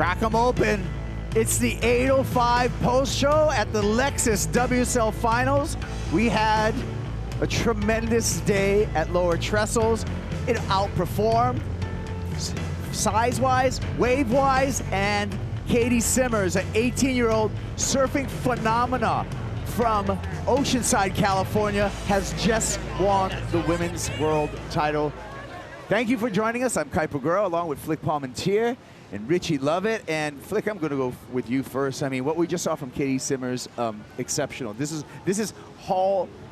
Crack them open. It's the 8:05 post show at the Lexus WSL Finals. We had a tremendous day at Lower Trestles. It outperformed size-wise, wave-wise, and Katie Simmers, an 18-year-old surfing phenomena from Oceanside, California, has just won the women's world title. Thank you for joining us. I'm Kuiper Gurro, along with Flick Palmentier and Richie Lovett. And Flick, I'm going to go with you first. I mean, what we just saw from Katie Simmers, exceptional. This is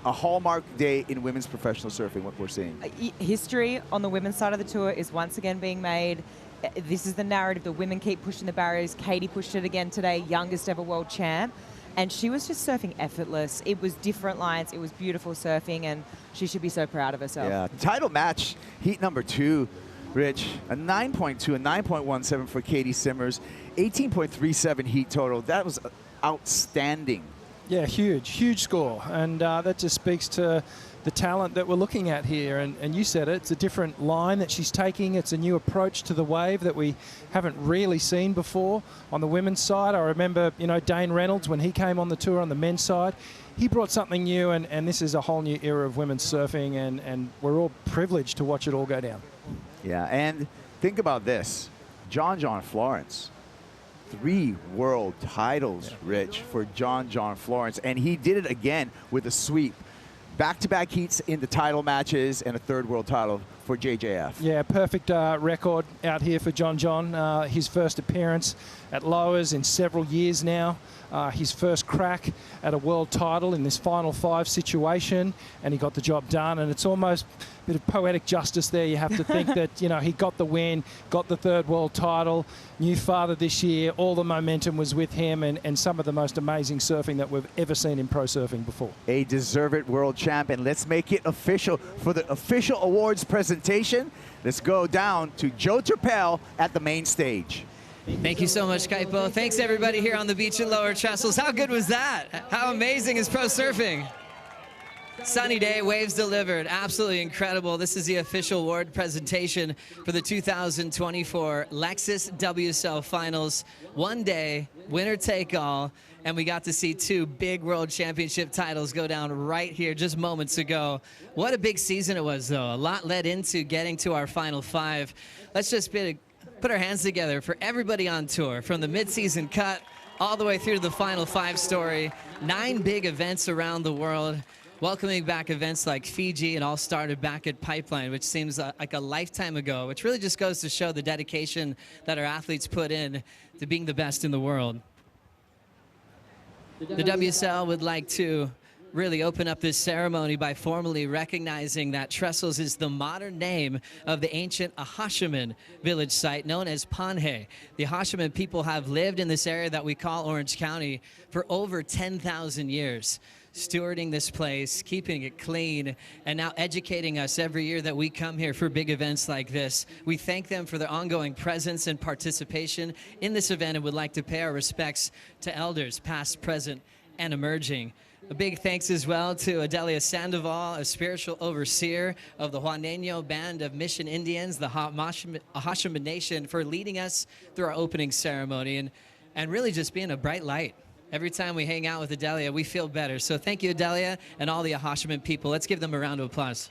a hallmark day in women's professional surfing, what we're seeing. History on the women's side of the tour is once again being made. This is the narrative. The women keep pushing the barriers. Katie pushed it again today, youngest ever world champ. And she was just surfing effortless. It was different lines. It was beautiful surfing, and she should be so proud of herself. Yeah, title match, heat number 2, Rich, a 9.2, a 9.17 for Katie Simmers, 18.37 heat total. That was outstanding. Yeah, huge score. And that just speaks to the talent that we're looking at here. And you said it, it's a different line that she's taking. It's a new approach to the wave that we haven't really seen before on the women's side. I remember, you know, Dane Reynolds, when he came on the tour on the men's side, he brought something new, and this is a whole new era of women's surfing, and we're all privileged to watch it all go down. Yeah, and think about this. John Florence. 3 world titles, Rich, for John Florence, and he did it again with a sweep. Back-to-back heats in the title matches and a 3rd world title for JJF. Yeah, perfect record out here for John. His first appearance at Lowers in several years now. His first crack at a world title in this Final 5 situation, and he got the job done. And it's almost a bit of poetic justice there. You have to think that, you know, he got the win, got the 3rd world title, new father this year. All the momentum was with him, and some of the most amazing surfing that we've ever seen in pro surfing before. A deserved world champion. Let's make it official for the official awards presentation. Let's go down to Joe Turpel at the main stage. Thank you so much, Kaipo. Thanks, everybody here on the beach at Lower Trestles. How good was that? How amazing is pro surfing? Sunny day, waves delivered. Absolutely incredible. This is the official award presentation for the 2024 Lexus WSL Finals. One day, winner take all. And we got to see 2 big world championship titles go down right here just moments ago. What a big season it was, though. A lot led into getting to our Final 5. Let's just put our hands together for everybody on tour, from the mid-season cut all the way through to the Final 5 story. 9 big events around the world, welcoming back events like Fiji, and all started back at Pipeline, which seems like a lifetime ago, which really just goes to show the dedication that our athletes put in to being the best in the world. The WSL would like to really open up this ceremony by formally recognizing that Trestles is the modern name of the ancient Ahashiman village site known as Panhe. The Ahashiman people have lived in this area that we call Orange County for over 10,000 years, stewarding this place, keeping it clean, and now educating us every year that we come here for big events like this. We thank them for their ongoing presence and participation in this event, and would like to pay our respects to elders, past, present, and emerging. A big thanks as well to Adelia Sandoval, a spiritual overseer of the Juaneño Band of Mission Indians, the Ahashiman Nation, for leading us through our opening ceremony, and really just being a bright light. Every time we hang out with Adelia, we feel better. So thank you, Adelia, and all the Ahashiman people. Let's give them a round of applause.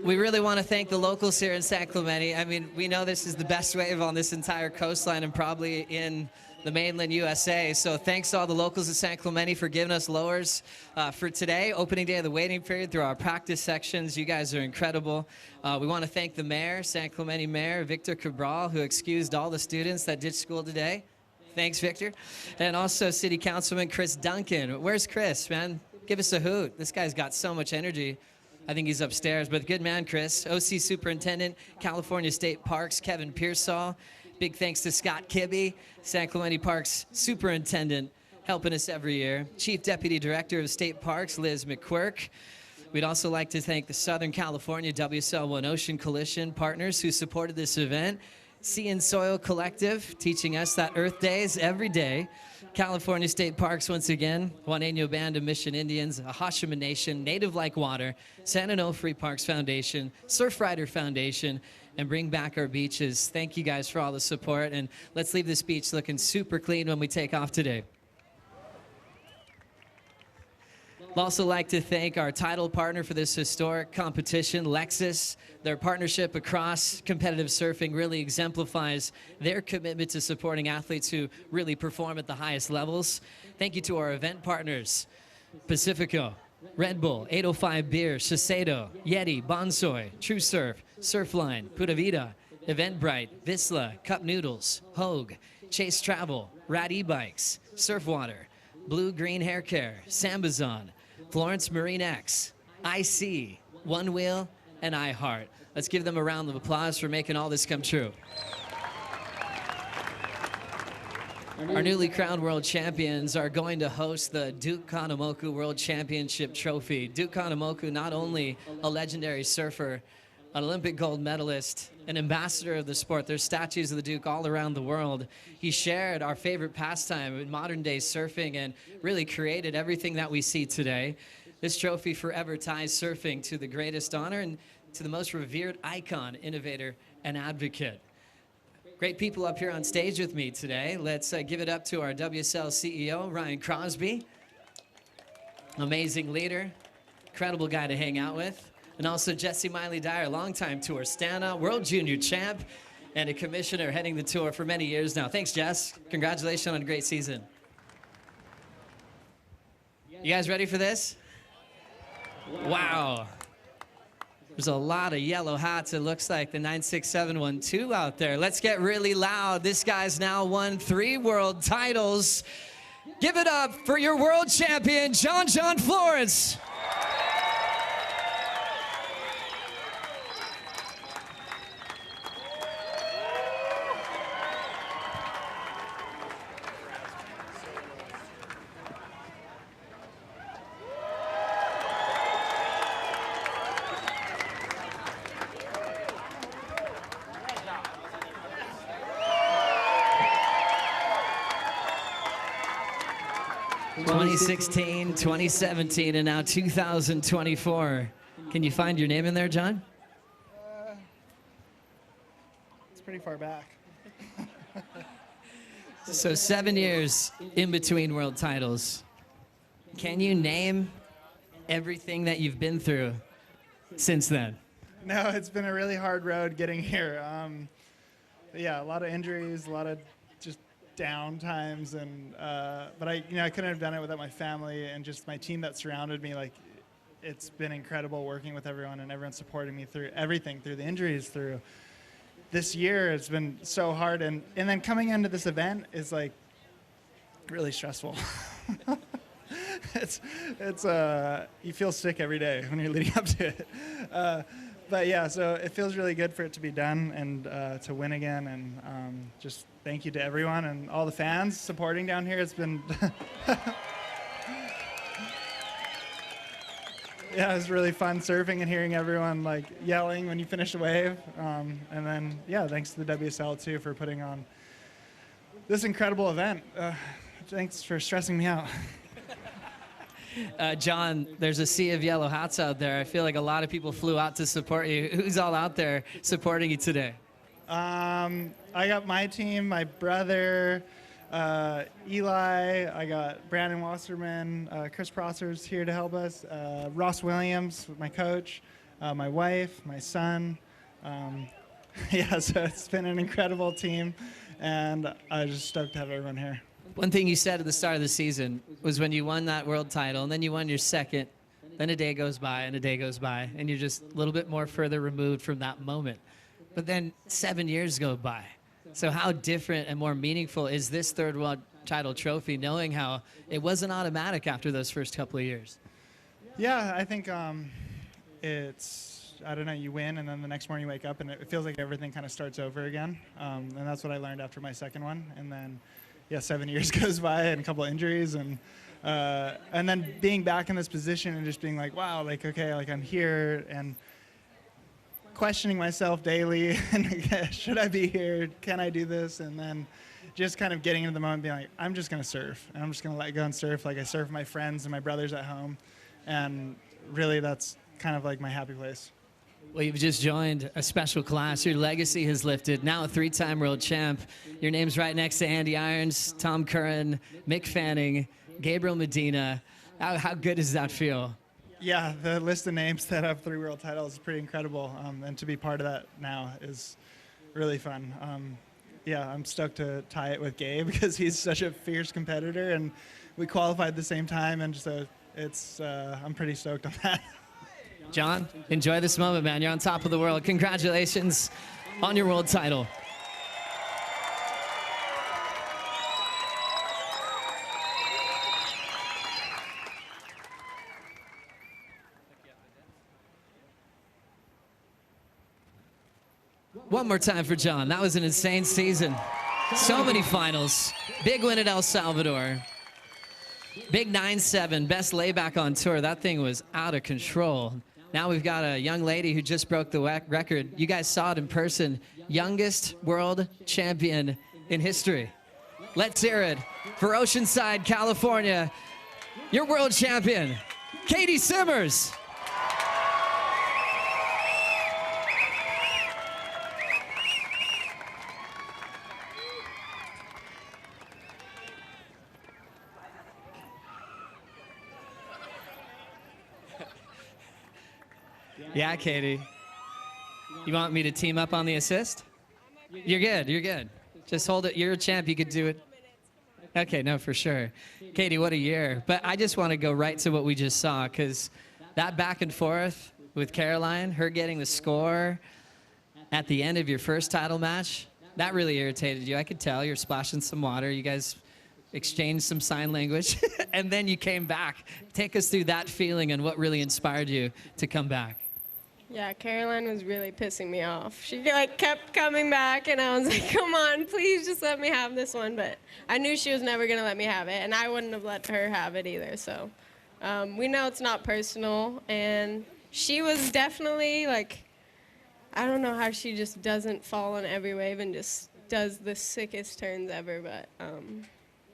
We really want to thank the locals here in San Clemente. I mean, we know this is the best wave on this entire coastline and probably in the mainland USA. So thanks to all the locals in San Clemente for giving us lowers for today, opening day of the waiting period, through our practice sections. You guys are incredible. We want to thank the mayor, San Clemente Mayor Victor Cabral, who excused all the students that ditched school today. Thanks, Victor. And also City Councilman Chris Duncan. Where's Chris, man? Give us a hoot. This guy's got so much energy. I think he's upstairs, but good man, Chris. OC Superintendent, California State Parks, Kevin Pearsall. Big thanks to Scott Kibbe, San Clemente Parks Superintendent, helping us every year. Chief Deputy Director of State Parks, Liz McQuirk. We'd also like to thank the Southern California WSL One Ocean Coalition partners who supported this event. Sea and Soil Collective, teaching us that Earth Day is every day. California State Parks, once again, Juaneño Band of Mission Indians, Ahashiman Nation, Native Like Water, San Onofre Parks Foundation, Surfrider Foundation, and bring back our beaches. Thank you guys for all the support, and let's leave this beach looking super clean when we take off today. I'd also like to thank our title partner for this historic competition, Lexus. Their partnership across competitive surfing really exemplifies their commitment to supporting athletes who really perform at the highest levels. Thank you to our event partners, Pacifico, Red Bull, 805 Beer, Shiseido, Yeti, Bonsoy, True Surf, Surfline, Pura Vida, Eventbrite, Visla, Cup Noodles, Hogue, Chase Travel, Rad E-Bikes, Surfwater, Blue Green Hair Care, Sambazon, Florence Marine X, IC, One Wheel, and iHeart. Let's give them a round of applause for making all this come true. Our newly crowned world champions are going to host the Duke Kahanamoku World Championship Trophy. Duke Kahanamoku, not only a legendary surfer, an Olympic gold medalist, an ambassador of the sport. There's statues of the Duke all around the world. He shared our favorite pastime in modern day surfing and really created everything that we see today. This trophy forever ties surfing to the greatest honor and to the most revered icon, innovator, and advocate. Great people up here on stage with me today. Let's give it up to our WSL CEO, Ryan Crosby. Amazing leader, incredible guy to hang out with. And also Jesse Miley-Dyer, longtime tour stand-up, world junior champ, and a commissioner heading the tour for many years now. Thanks, Jess. Congratulations on a great season. You guys ready for this? Wow. There's a lot of yellow hats. It looks like the 96712 out there. Let's get really loud. This guy's now won 3 world titles. Give it up for your world champion, John Florence. '16, 2017, and now 2024. Can you find your name in there, John? It's pretty far back. So 7 years in between world titles. Can you name everything that you've been through since then? No, it's been a really hard road getting here. Yeah, a lot of injuries, a lot of just down times, and but I couldn't have done it without my family and just my team that surrounded me. Like, it's been incredible working with everyone, and everyone supporting me through everything, through the injuries, through this year. It's been so hard, and then coming into this event is like really stressful. it's you feel sick every day when you're leading up to it. But yeah, so it feels really good for it to be done and to win again, and just thank you to everyone and all the fans supporting down here. It's been yeah, it was really fun surfing and hearing everyone like yelling when you finish a wave. And then yeah, thanks to the WSL too for putting on this incredible event. Thanks for stressing me out. John, there's a sea of yellow hats out there. I feel like a lot of people flew out to support you. Who's all out there supporting you today? I got my team, my brother, Eli, I got Brandon Wasserman, Chris Prosser's here to help us, Ross Williams, my coach, my wife, my son. Yeah, so it's been an incredible team, and I'm just stoked to have everyone here. One thing you said at the start of the season was when you won that world title, and then you won your second, then a day goes by and a day goes by, and you're just a little bit more further removed from that moment. But then 7 years go by. So how different and more meaningful is this third world title trophy, knowing how it wasn't automatic after those first couple of years? Yeah, I think it's, I don't know, you win, and then the next morning you wake up, and it feels like everything kind of starts over again. And that's what I learned after my second one. And then, yeah, 7 years goes by and a couple of injuries, and then being back in this position and just being like, wow, like, okay, like I'm here, and questioning myself daily, and should I be here? Can I do this? And then just kind of getting into the moment, being like, I'm just going to surf, and I'm just going to let go and surf like I surf with my friends and my brothers at home. And really, that's kind of like my happy place. Well, you've just joined a special class. Your legacy has lifted. Now a 3-time world champ. Your name's right next to Andy Irons, Tom Curran, Mick Fanning, Gabriel Medina. How good does that feel? Yeah, the list of names that have 3 world titles is pretty incredible, and to be part of that now is really fun. Yeah, I'm stoked to tie it with Gabe because he's such a fierce competitor, and we qualified at the same time, and so I'm pretty stoked on that. John, enjoy this moment, man. You're on top of the world. Congratulations on your world title. One more time for John. That was an insane season. So many finals. Big win at El Salvador. Big 9-7, best layback on tour. That thing was out of control. Now we've got a young lady who just broke the record. You guys saw it in person. Youngest world champion in history. Let's hear it for Oceanside, California. Your world champion, Katie Simmers. Yeah, Katie. You want me to team up on the assist? You're good, you're good. Just hold it. You're a champ, you could do it. Okay, no, for sure. Katie, what a year. But I just want to go right to what we just saw, because that back and forth with Caroline, her getting the score at the end of your first title match, that really irritated you. I could tell you're splashing some water. You guys exchanged some sign language, and then you came back. Take us through that feeling and what really inspired you to come back. Yeah, Caroline was really pissing me off. She kept coming back, and I was like, come on, please just let me have this one. But I knew she was never going to let me have it, and I wouldn't have let her have it either. So we know it's not personal, and she was definitely I don't know how she just doesn't fall on every wave and just does the sickest turns ever. But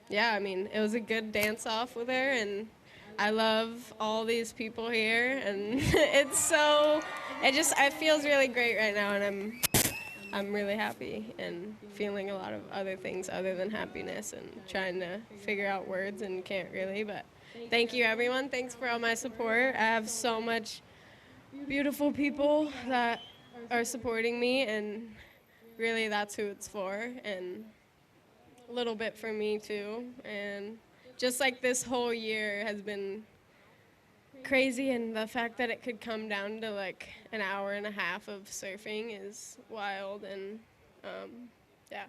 yeah, I mean, it was a good dance-off with her, and I love all these people here, and it feels really great right now, and I'm really happy and feeling a lot of other things other than happiness and trying to figure out words and can't really, but thank you, everyone. Thanks for all my support. I have so much beautiful people that are supporting me, and really that's who it's for, and a little bit for me too, and just this whole year has been crazy, and the fact that it could come down to an hour and a half of surfing is wild, and yeah.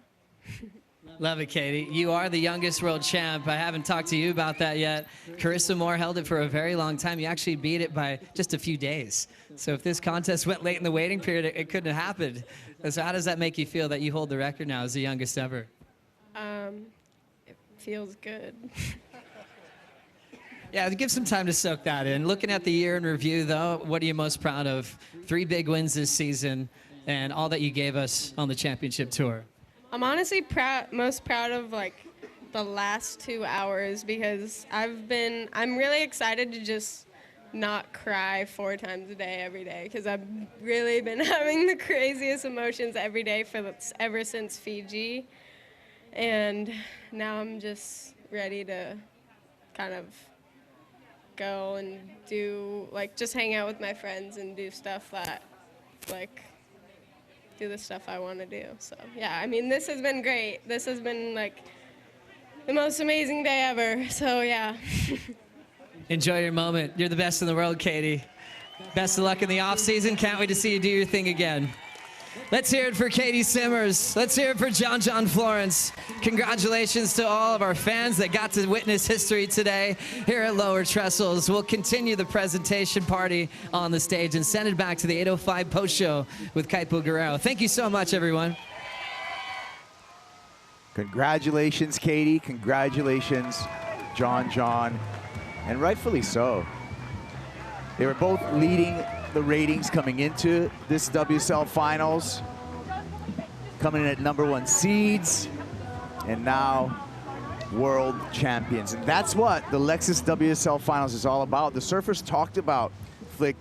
Love it, Katie. You are the youngest world champ. I haven't talked to you about that yet. Carissa Moore held it for a very long time. You actually beat it by just a few days. So if this contest went late in the waiting period, it couldn't have happened. So how does that make you feel that you hold the record now as the youngest ever? It feels good. Yeah, give some time to soak that in. Looking at the year in review, though, what are you most proud of? 3 big wins this season and all that you gave us on the championship tour. I'm honestly most proud of the last 2 hours, because I'm really excited to just not cry 4 times a day every day, because I've really been having the craziest emotions every day ever since Fiji, and now I'm just ready to kind of go and do just hang out with my friends and do stuff that do the stuff I want to do. So yeah, I mean, this has been great. This has been the most amazing day ever. So yeah. Enjoy your moment. You're the best in the world, Katie. Best of luck in the off season. Can't wait to see you do your thing again. Let's hear it for Katie Simmers. Let's hear it for John Florence. Congratulations to all of our fans that got to witness history today here at Lower Trestles. We'll continue the presentation party on the stage and send it back to the 8:05 post show with Kaipo Guerrero. Thank you so much, everyone. Congratulations, Katie. Congratulations, John. And rightfully so. They were both leading the ratings coming into this WSL finals, coming in at #1 seeds, and now world champions. And that's what the Lexus WSL finals is all about. The surfers talked about Flick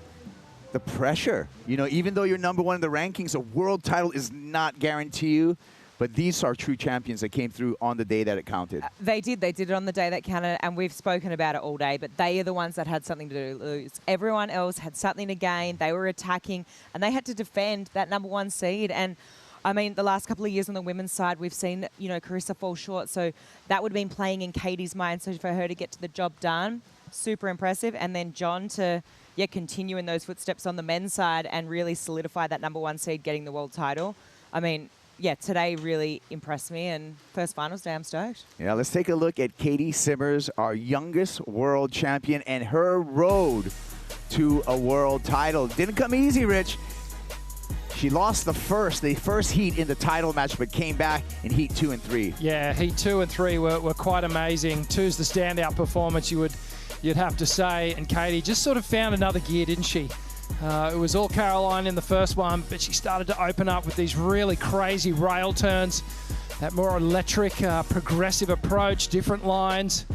the pressure. You know, even though you're #1 in the rankings, a world title is not guaranteed you. But these are true champions that came through on the day that it counted. They did it on the day that counted, and we've spoken about it all day, but they are the ones that had something to lose. Everyone else had something to gain. They were attacking, and they had to defend that #1 seed. And I mean, the last couple of years on the women's side, we've seen, you know, Carissa fall short. So that would have been playing in Katie's mind. So for her to get to the job done, super impressive. And then John to, yeah, continue in those footsteps on the men's side and really solidify that #1 seed getting the world title. I mean, yeah, today really impressed me, and first finals day, I'm stoked. Yeah, let's take a look at Katie Simmers, our youngest world champion, and her road to a world title. Didn't come easy, Rich. She lost the first heat in the title match, but came back in heat 2 and 3. Yeah, heat 2 and 3 were quite amazing. 2's the standout performance, you'd have to say, and Katie just sort of found another gear, didn't she? It was all Caroline in the first one, but she started to open up with these really crazy rail turns, that more electric, progressive approach, different lines,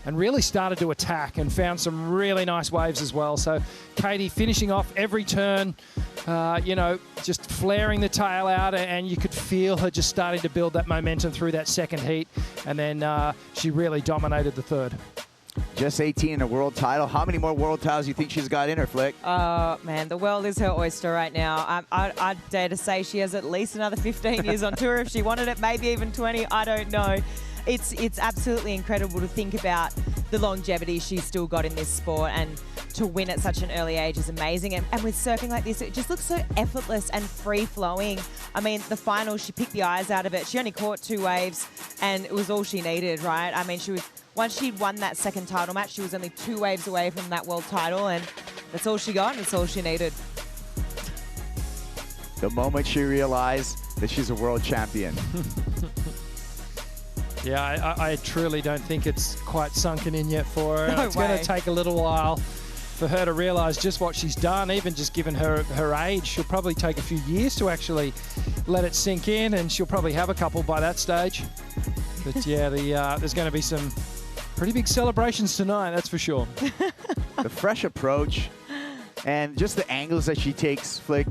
and really started to attack and found some really nice waves as well. So Katie finishing off every turn, you know, just flaring the tail out, and you could feel her just starting to build that momentum through that second heat, and then she really dominated the third. Just 18 in a world title. How many more world titles do you think she's got in her, Flick? Oh, man, the world is her oyster right now. I'd dare to say she has at least another 15 years on tour. If she wanted it, maybe even 20. I don't know. It's absolutely incredible to think about the longevity she's still got in this sport, and to win at such an early age is amazing. And with surfing like this, it just looks so effortless and free-flowing. I mean, the final, she picked the eyes out of it. She only caught 2 waves, and it was all she needed, right? I mean, once she'd won that second title match, she was only 2 waves away from that world title, and that's all she got, and it's all she needed. The moment she realized that she's a world champion. Yeah, I truly don't think it's quite sunken in yet for her. No It's going way. to take a little while for her to realize just what she's done. Even just given her age, she'll probably take a few years to actually let it sink in, and she'll probably have a couple by that stage. But yeah, there's going to be some pretty big celebrations tonight, that's for sure. The fresh approach and just the angles that she takes, Flick,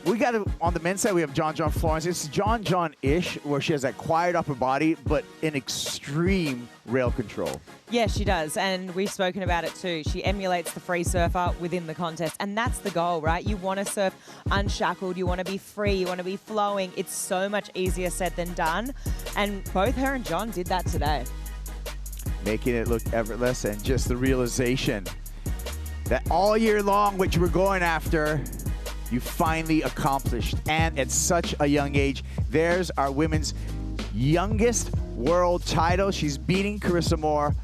we got to, on the men's side, we have John Florence. It's John-ish, where she has that quiet upper body, but an extreme rail control. Yeah, she does, and we've spoken about it too. She emulates the free surfer within the contest, and that's the goal, right? You want to surf unshackled, you want to be free, you want to be flowing. It's so much easier said than done, and both her and John did that today. Making it look effortless, and just the realization that all year long, what you were going after, you finally accomplished, and at such a young age. There's our women's youngest world title. She's beating Carissa Moore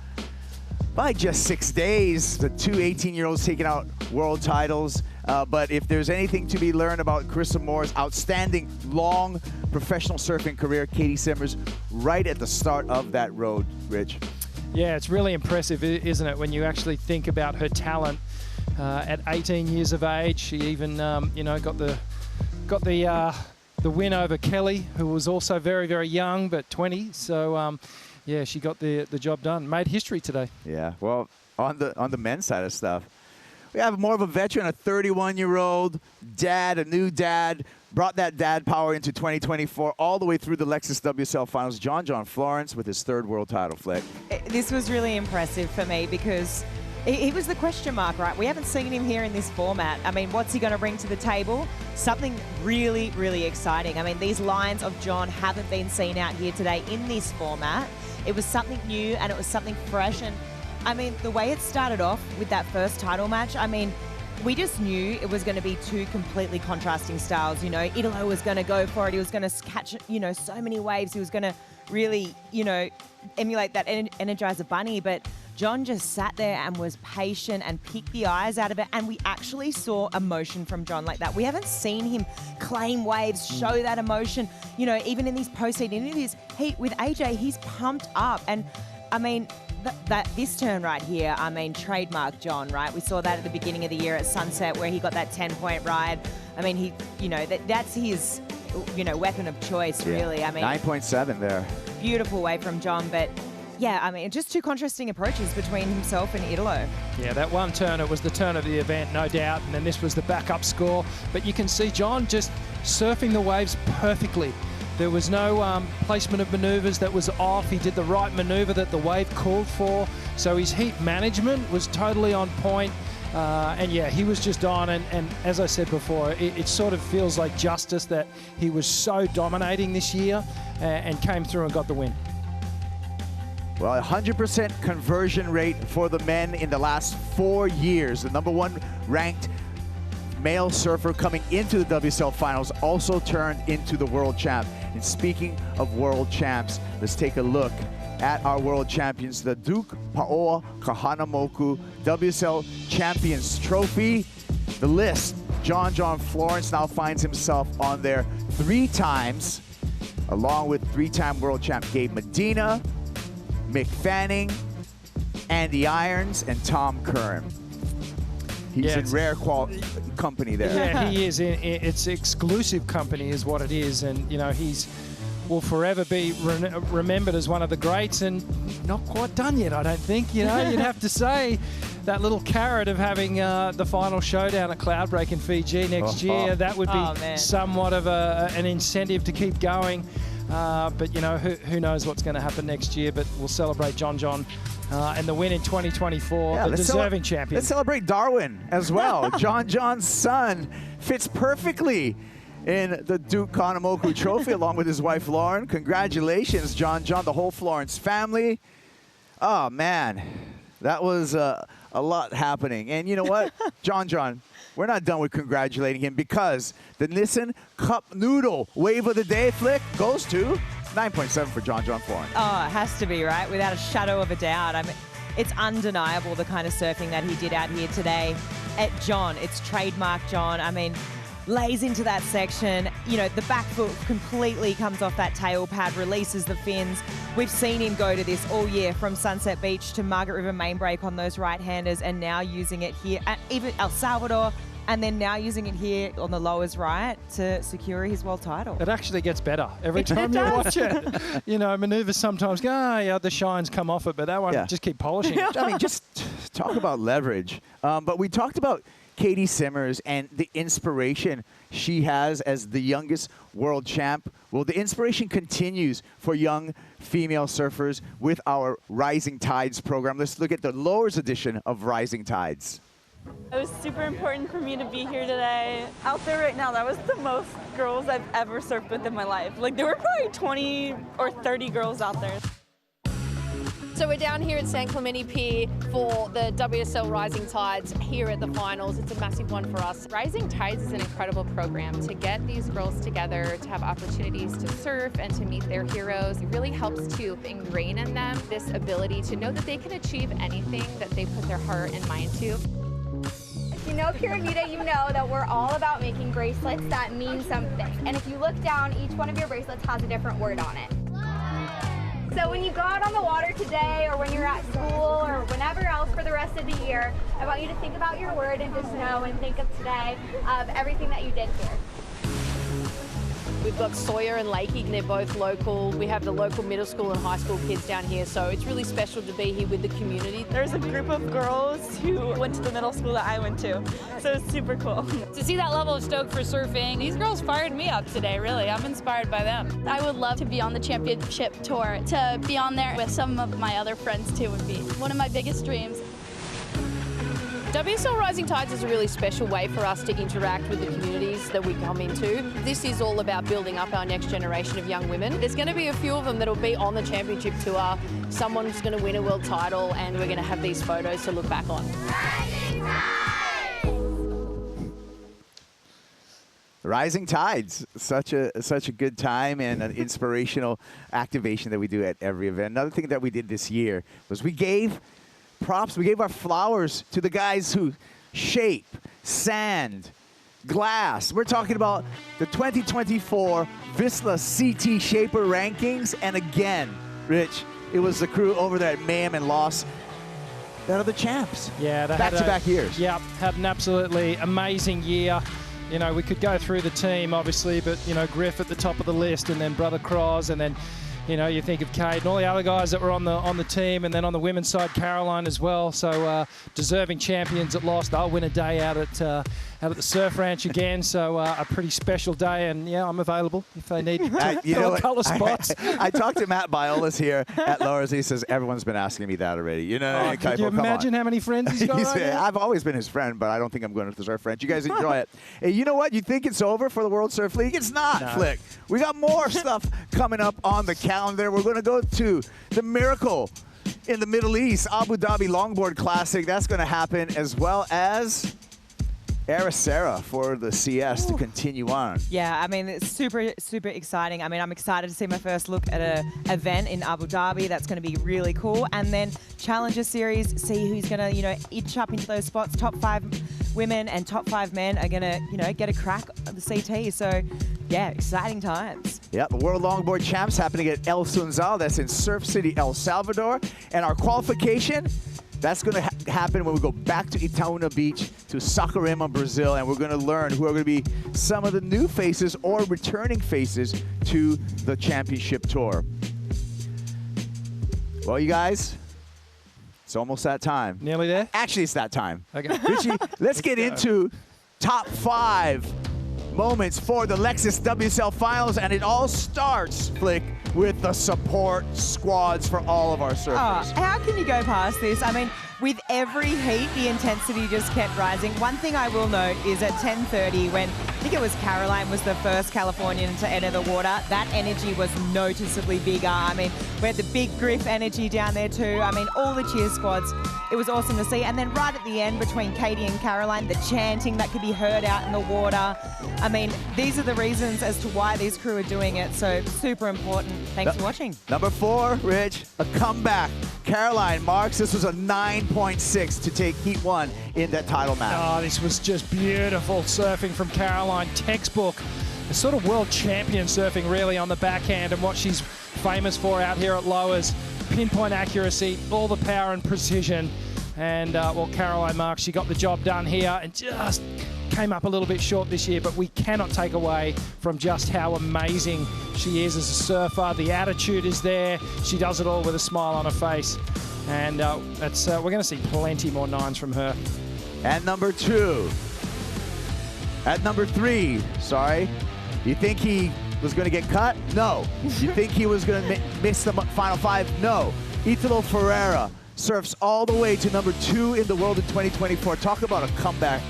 by just 6 days. The 2 18-year-olds taking out world titles. But if there's anything to be learned about Carissa Moore's outstanding long professional surfing career, Katie Simmers right at the start of that road, Rich. Yeah, it's really impressive, isn't it, when you actually think about her talent. At 18 years of age, she even, you know, got the win over Kelly, who was also very, very young, but 20. So, yeah, she got the job done. Made history today. Yeah, well, on the men's side of stuff, we have more of a veteran, a 31-year-old dad, a new dad, brought that dad power into 2024 all the way through the Lexus WSL Finals. John Florence with his 3rd world title, Flick. This was really impressive for me because he was the question mark, right? We haven't seen him here in this format. I mean, what's he going to bring to the table? Something really, really exciting. I mean, these lines of John haven't been seen out here today in this format. It was something new, and it was something fresh. And I mean, the way it started off with that first title match, I mean, we just knew it was going to be 2 completely contrasting styles. You know, Italo was going to go for it. He was going to catch, you know, so many waves. He was going to really, you know, emulate that Energizer Bunny. But John just sat there and was patient and picked the eyes out of it. And we actually saw emotion from John like that. We haven't seen him claim waves, show that emotion. You know, even in these post-heat interviews, with AJ, he's pumped up. And I mean, this turn right here, I mean, trademark John, right? We saw that at the beginning of the year at Sunset where he got that 10-point ride. I mean, he, you know, that's his, you know, weapon of choice, really. I mean, 9.7 there. Beautiful wave from John, but Yeah, I mean, just two contrasting approaches between himself and Italo. Yeah, that one turn, it was the turn of the event, no doubt, and then this was the backup score. But you can see John just surfing the waves perfectly. There was no placement of manoeuvres that was off. He did the right manoeuvre that the wave called for. So his heat management was totally on point. And yeah, he was just on, and as I said before, it sort of feels like justice that he was so dominating this year and came through and got the win. Well, 100% conversion rate for the men in the last 4 years. The #1 ranked male surfer coming into the WSL finals also turned into the world champ. And speaking of world champs, let's take a look at our world champions, the Duke Kahanamoku WSL Champions Trophy. The list, John Florence now finds himself on there 3 times, along with 3-time world champ Gabe Medina, Mick Fanning, Andy Irons, and Tom Curran. He's in rare company there. Yeah, he is. It's exclusive company is what it is. And, you know, he's will forever be remembered as one of the greats, and not quite done yet, I don't think. You know, you'd have to say that little carrot of having the final showdown at Cloudbreak in Fiji next year, that would be somewhat of an incentive to keep going. But, you know, who knows what's going to happen next year, but we'll celebrate John and the win in 2024, the deserving champion. Let's celebrate Darwin as well. John's son fits perfectly in the Duke Kahanamoku Trophy along with his wife Lauren. Congratulations, John, the whole Florence family. Oh, man, that was a lot happening. And you know what, John, we're not done with congratulating him, because the Nissan Cup Noodle Wave of the Day flick goes to 9.7 for John Florence. Oh, it has to be, right? Without a shadow of a doubt. I mean, it's undeniable the kind of surfing that he did out here today. At John, it's trademark John. I mean, lays into that section. You know, the back foot completely comes off that tail pad, releases the fins. We've seen him go to this all year, from Sunset Beach to Margaret River main break on those right-handers, and now using it here at even El Salvador, and then now using it here on the lowers right to secure his world title. It actually gets better every time you watch it. You know, manoeuvres sometimes go, the shines come off it, but that one, just keep polishing it. I mean, just talk about leverage. But we talked about Katie Simmers and the inspiration she has as the youngest world champ. Well, the inspiration continues for young female surfers with our Rising Tides program. Let's look at the lowers edition of Rising Tides. It was super important for me to be here today. Out there right now, that was the most girls I've ever surfed with in my life. Like, there were probably 20 or 30 girls out there. So we're down here at San Clemente Pier for the WSL Rising Tides here at the finals. It's a massive one for us. Rising Tides is an incredible program to get these girls together, to have opportunities to surf and to meet their heroes. It really helps to ingrain in them this ability to know that they can achieve anything that they put their heart and mind to. If you know Pura Vida, you know that we're all about making bracelets that mean something. And if you look down, each one of your bracelets has a different word on it. So when you go out on the water today, or when you're at school, or whenever else for the rest of the year, I want you to think about your word and just know and think of today of everything that you did here. We've got Sawyer and Lakey, and they're both local. We have the local middle school and high school kids down here, so it's really special to be here with the community. There's a group of girls who went to the middle school that I went to, so it's super cool. To see that level of stoke for surfing, these girls fired me up today, really. I'm inspired by them. I would love to be on the championship tour. To be on there with some of my other friends too would be one of my biggest dreams. WSL Rising Tides is a really special way for us to interact with the communities that we come into. This is all about building up our next generation of young women. There's going to be a few of them that'll be on the championship tour. Someone's going to win a world title, and we're going to have these photos to look back on. Rising Tides, such a good time and an inspirational activation that we do at every event. Another thing that we did this year was we gave props, we gave our flowers to the guys who shape, sand, glass. We're talking about the 2024 Vissla CT Shaper rankings. And again, Rich, it was the crew over there at Mayhem and Loss that are the champs. Yeah, they back-to-back years. Yeah, had an absolutely amazing year. You know, we could go through the team, obviously, but, you know, Griff at the top of the list, and then Brother Cross, and then You know, you think of Kate and all the other guys that were on the team, and then on the women's side, Caroline as well. So deserving champions at Lost. They'll win a day out at the Surf Ranch again. So a pretty special day, and yeah, I'm available if they need colour spots. I talked to Matt Biolas here at Lowers. He says everyone's been asking me that already. You know, could you imagine how many friends he's got? I've always been his friend, but I don't think I'm going to the Surf Ranch. You guys enjoy it. Hey, you know what? You think it's over for the World Surf League? It's not, Flick. We got more stuff coming up on the calendar. We're going to go to the Miracle in the Middle East, Abu Dhabi Longboard Classic. That's going to happen, as well as Ericeira for the CS to continue on. Yeah, I mean, it's super, super exciting. I mean, I'm excited to see my first look at an event in Abu Dhabi. That's going to be really cool. And then Challenger Series, see who's going to, inch up into those spots. Top 5 women and top 5 men are going to, get a crack at the CT. So, yeah, exciting times. Yeah, the World Longboard Champs happening at El Sunzal. That's in Surf City, El Salvador. And our qualification, that's going to happen when we go back to Itaúna Beach to Saquarema, Brazil, and we're going to learn who are going to be some of the new faces or returning faces to the championship tour. Well, you guys, it's almost that time. Nearly there? Actually, it's that time. Okay. Richie, let's get into top 5 moments for the Lexus WSL Finals, and it all starts, Flick, with the support squads for all of our surfers. Oh, how can you go past this? I mean, with every heat, the intensity just kept rising. One thing I will note is at 10:30, when I think it was Caroline was the first Californian to enter the water, that energy was noticeably bigger. I mean, we had the big Griff energy down there too. I mean, all the cheer squads, it was awesome to see. And then right at the end, between Katie and Caroline, the chanting that could be heard out in the water. I mean, these are the reasons as to why these crew are doing it. So super important. Thanks for watching. Number 4, Rich, a comeback. Caroline Marks, this was a 9.6 to take Heat 1 in that title match. Oh, this was just beautiful surfing from Caroline. Textbook. A sort of world champion surfing, really, on the backhand, and what she's famous for out here at Lowers. Pinpoint accuracy, all the power and precision. And, well, Caroline Marks, she got the job done here and just came up a little bit short this year, but we cannot take away from just how amazing she is as a surfer. The attitude is there. She does it all with a smile on her face. And we're going to see plenty more 9s from her. And number 2. At number 3, sorry. You think he was going to get cut? No. You think he was going to miss the final 5? No. Italo Ferriera surfs all the way to number 2 in the world in 2024. Talk about a comeback.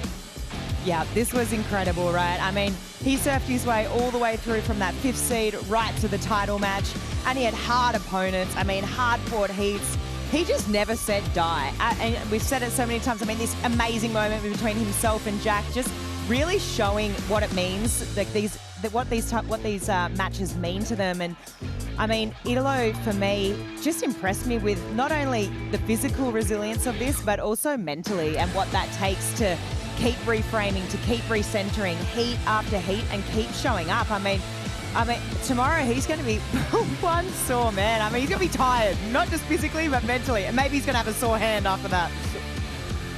Yeah, this was incredible, right? I mean, he surfed his way all the way through from that 5th seed right to the title match, and he had hard opponents. I mean, hard-fought heats. He just never said die. And we've said it so many times. I mean, this amazing moment between himself and Jack, just really showing what it means, like what these matches mean to them. And I mean, Italo, for me, just impressed me with not only the physical resilience of this, but also mentally, and what that takes to keep reframing, to keep recentering heat after heat and keep showing up. I mean, tomorrow he's going to be one sore man. I mean, he's going to be tired, not just physically, but mentally. And maybe he's going to have a sore hand after that.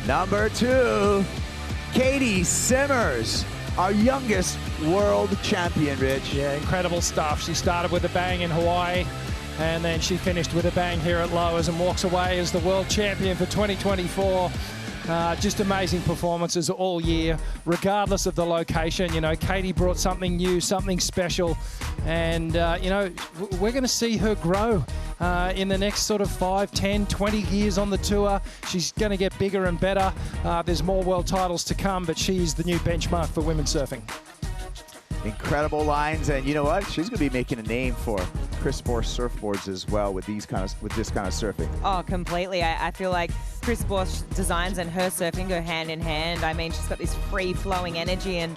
Number 2, Katie Simmers, our youngest world champion, Rich. Yeah, incredible stuff. She started with a bang in Hawaii, and then she finished with a bang here at Lowers and walks away as the world champion for 2024. Just amazing performances all year, regardless of the location. You know, Katie brought something new, something special, and, we're going to see her grow in the next sort of 5, 10, 20 years on the tour. She's going to get bigger and better. There's more world titles to come, but she's the new benchmark for women's surfing. Incredible lines, and you know what? She's going to be making a name for Chris Bosch surfboards as well with this kind of surfing. Oh, completely. I feel like Chris Bosch designs and her surfing go hand in hand. I mean, she's got this free-flowing energy, and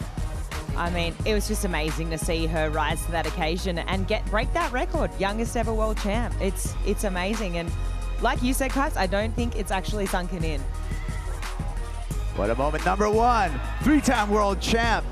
I mean, it was just amazing to see her rise to that occasion and break that record, youngest ever world champ. It's amazing, and like you said, Kites, I don't think it's actually sunken in. What a moment. Number 1, 3-time world champ,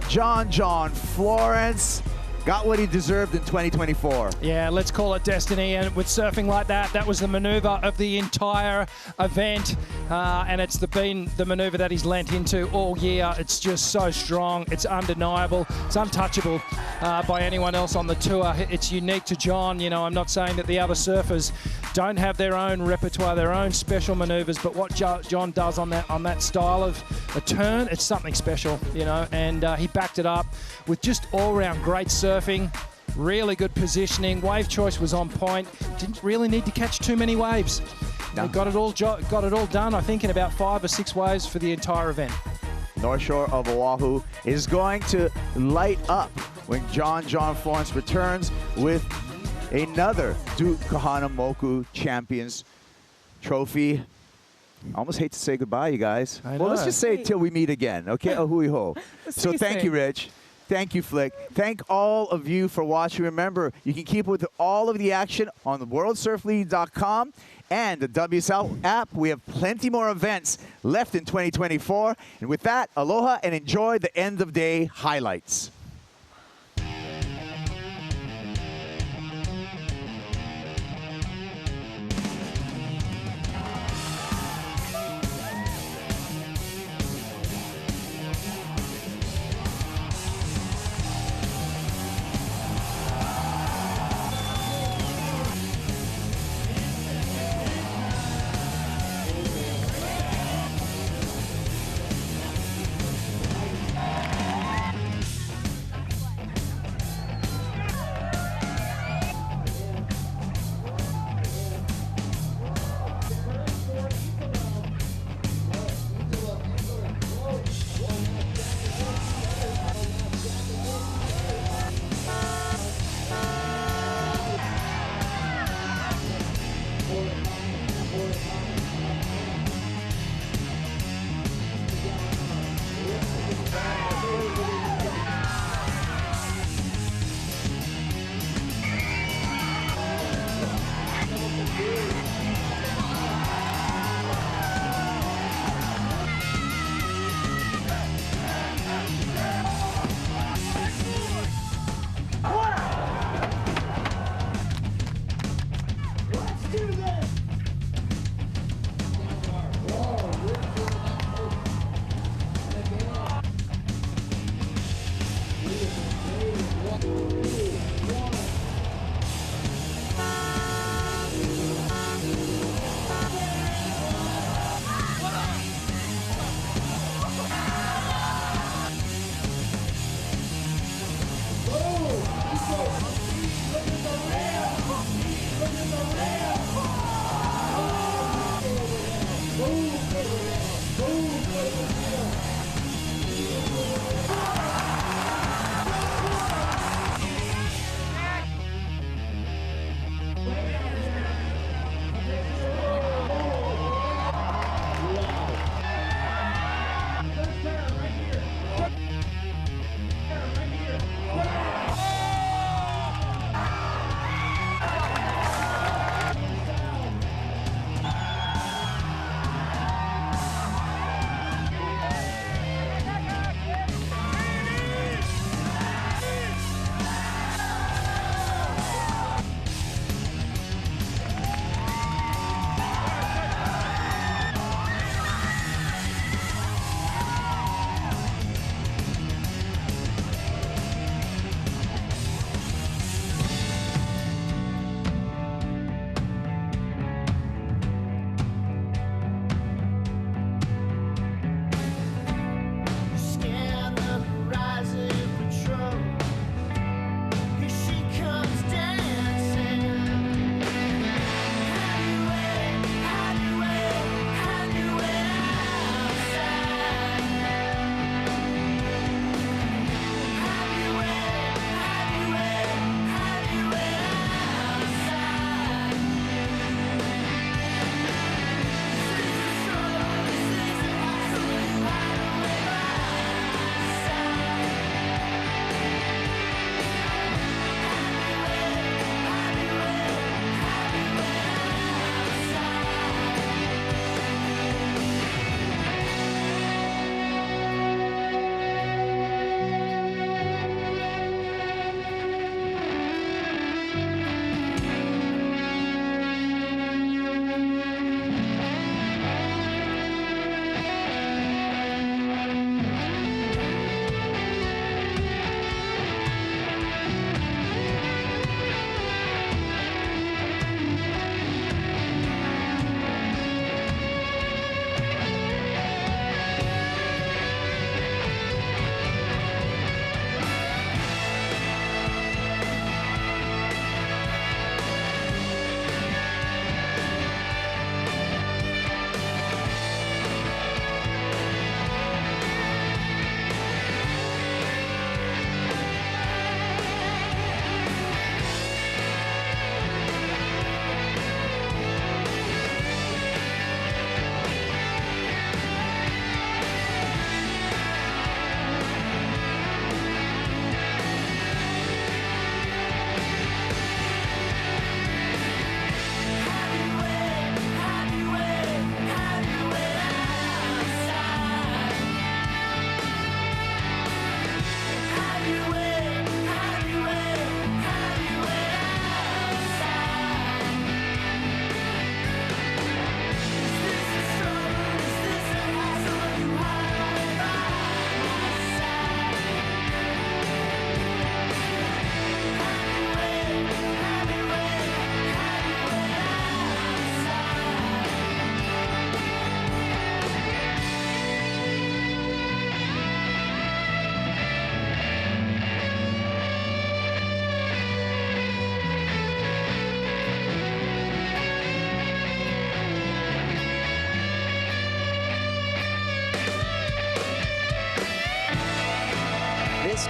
John Florence. got what he deserved in 2024. Yeah, let's call it destiny. And with surfing like that, that was the maneuver of the entire event. And it's been the maneuver that he's lent into all year. It's just so strong. It's undeniable. It's untouchable by anyone else on the tour. It's unique to John. You know, I'm not saying that the other surfers don't have their own repertoire, their own special maneuvers, but what John does on that style of a turn, it's something special, you know, and he backed it up with just all-round great surfing, really good positioning. Wave choice was on point. Didn't really need to catch too many waves. No. He got it all done, I think, in about 5 or 6 waves for the entire event. North Shore of Oahu is going to light up when John Florence returns with another Duke Kahanamoku Champions Trophy. I almost hate to say goodbye, you guys. Well, let's just say till we meet again, okay? Ahui ho. So thank you, Rich. Thank you, Flick. Thank all of you for watching. Remember, you can keep with all of the action on the worldsurfleague.com and the WSL app. We have plenty more events left in 2024. And with that, aloha and enjoy the end of day highlights.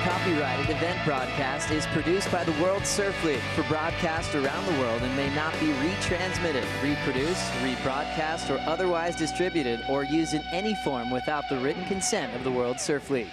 copyrighted event broadcast is produced by the World Surf League for broadcast around the world and may not be retransmitted, reproduced, rebroadcast, or otherwise distributed or used in any form without the written consent of the World Surf League.